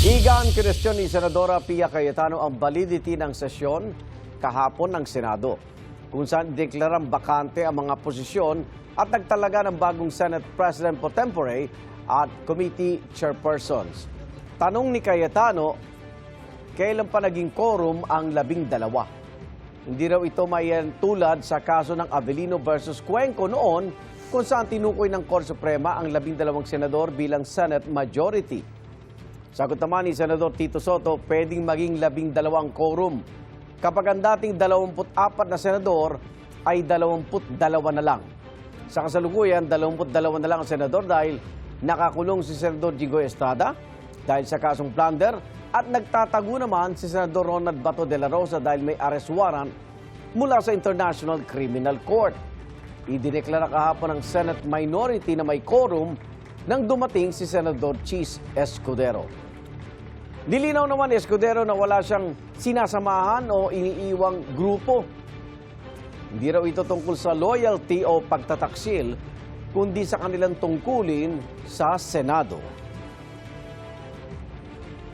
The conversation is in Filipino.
Higaan kinestyon ni Senadora Pia Cayetano ang validity ng sesyon kahapon ng Senado, kung saan deklarang bakante ang mga posisyon at nagtalaga ng bagong Senate President pro tempore at committee chairpersons. Tanong ni Cayetano, kailan pa naging quorum ang 12? Hindi raw ito mayan tulad sa kaso ng Avellino versus Cuenco noon, kung saan tinukoy ng Korte Suprema ang 12 senador bilang Senate majority. Sagot naman ni Senador Tito Soto, pwedeng maging 12 quorum kapag ang dating 24 na senador ay 22 na lang. Sa kasalukuyan, 22 na lang ang senador dahil nakakulong si Senador Jinggoy Estrada dahil sa kasong plunder at nagtatago naman si Senador Ronald Bato de la Rosa dahil may arrest warrant mula sa International Criminal Court. Idineklara kahapon ng Senate minority na may quorum nang dumating si Senador Chis Escudero. Nilinaw naman ni Escudero na wala siyang sinasamahan o iniiwang grupo. Hindi raw ito tungkol sa loyalty o pagtataksil, kundi sa kanilang tungkulin sa Senado.